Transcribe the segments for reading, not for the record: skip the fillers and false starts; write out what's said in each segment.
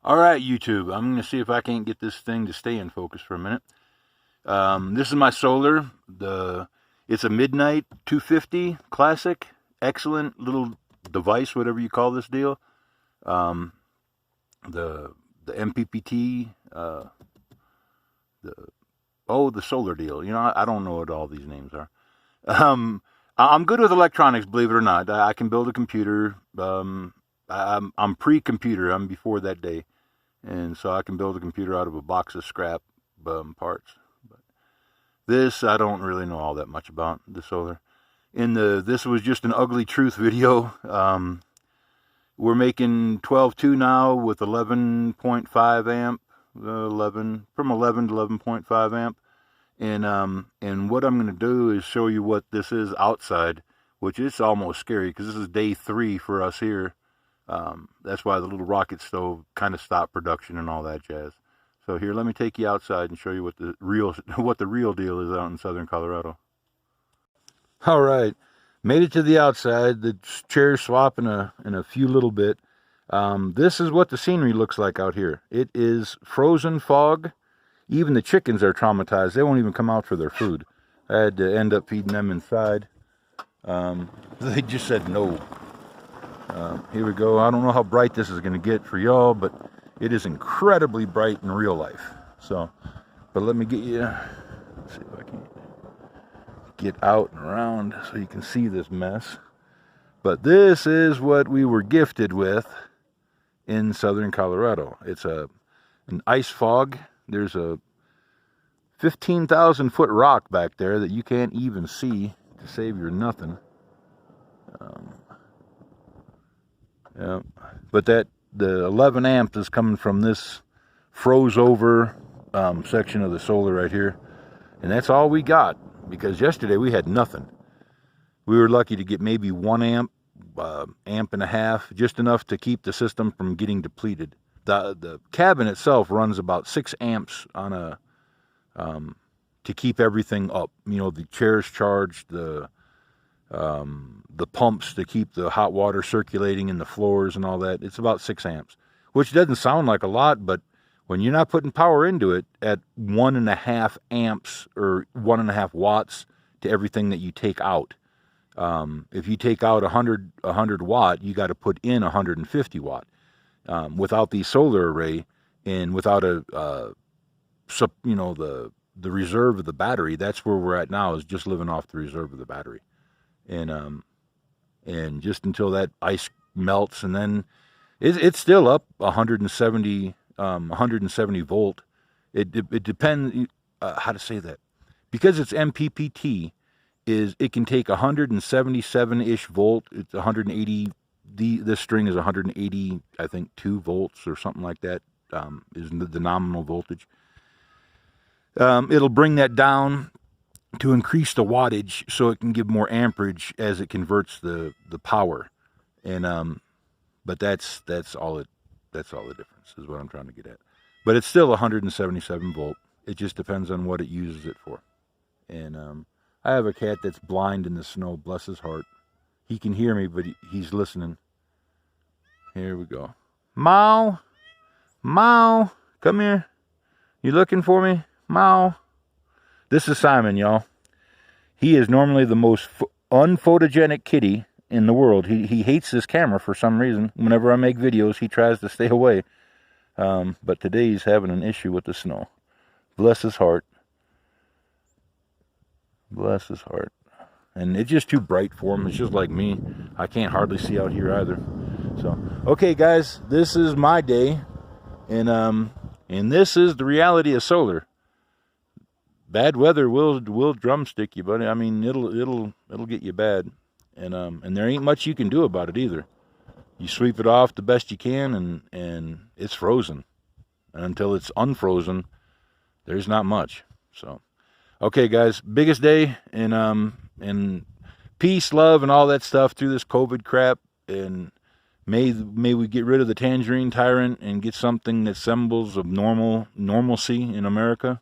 All right, YouTube. I'm going to see if I can't get this thing to stay in focus for a minute. This is my solar. It's a Midnight 250 Classic. Excellent little device, whatever you call this deal. The MPPT. The solar deal. You know, I don't know what all these names are. I'm good with electronics, believe it or not. I can build a computer. I'm pre-computer. I'm before that day. And so I can build a computer out of a box of scrap parts. But this, I don't really know all that much about, the solar. This was just an ugly truth video. We're making 12.2 now with 11.5 amp, from 11 to 11.5 amp. And what I'm going to do is show you what this is outside, which is almost scary because this is day 3 for us here. That's why the little rocket stove kind of stopped production and all that jazz. So here, let me take you outside and show you what the real deal is out in southern Colorado. All right, made it to the outside. The chair's swapping in a few little bit. This is what the scenery looks like out here. It is frozen fog. Even the chickens are traumatized. They won't even come out for their food. I had to end up feeding them inside. They just said no. Here we go. I don't know how bright this is going to get for y'all, but it is incredibly bright in real life. So, but let me get you, let's see if I can get out and around so you can see this mess. But this is what we were gifted with in southern Colorado. It's an ice fog. There's a 15,000 foot rock back there that you can't even see to save your nothing. Yeah, but the 11 amp is coming from this froze over section of the solar right here, and that's all we got because yesterday we had nothing. We were lucky to get maybe 1 amp, amp and a half, just enough to keep the system from getting depleted. The cabin itself runs about 6 amps on to keep everything up. You know, the chairs charged, the pumps to keep the hot water circulating in the floors and all that. It's about 6 amps, which doesn't sound like a lot, but when you're not putting power into it at 1.5 amps or 1.5 watts to everything that you take out, if you take out 100 watt, you got to put in 150 watt. Without the solar array and without the reserve of the battery, that's where we're at now, is just living off the reserve of the battery. And just until that ice melts, and then it's still up 170 volt. It depends how to say that, because it's MPPT, it can take 177-ish volt. It's 180. This string is 180, I think, 2 volts or something like that, is the nominal voltage. It'll bring that down to increase the wattage so it can give more amperage as it converts the power. And but that's all the difference is what I'm trying to get at. But it's still 177 volt. It just depends on what it uses it for. And I have a cat that's blind in the snow, bless his heart. He can hear me, but he's listening. Here we go. Mau, Mau, come here. You looking for me? Mau. This is Simon, y'all. He is normally the most unphotogenic kitty in the world. He hates this camera for some reason. Whenever I make videos, he tries to stay away. But today he's having an issue with the snow. Bless his heart. Bless his heart. And it's just too bright for him. It's just like me. I can't hardly see out here either. So, okay, guys, this is my day, and this is the reality of solar. Bad weather will drumstick you, buddy. I mean, it'll get you bad, and there ain't much you can do about it either. You sweep it off the best you can, and it's frozen, and until it's unfrozen, there's not much. So, okay, guys, biggest day, and peace, love, and all that stuff through this COVID crap, and may we get rid of the tangerine tyrant and get something that symbols of normalcy in America.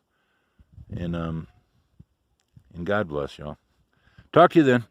And God bless y'all. Talk to you then.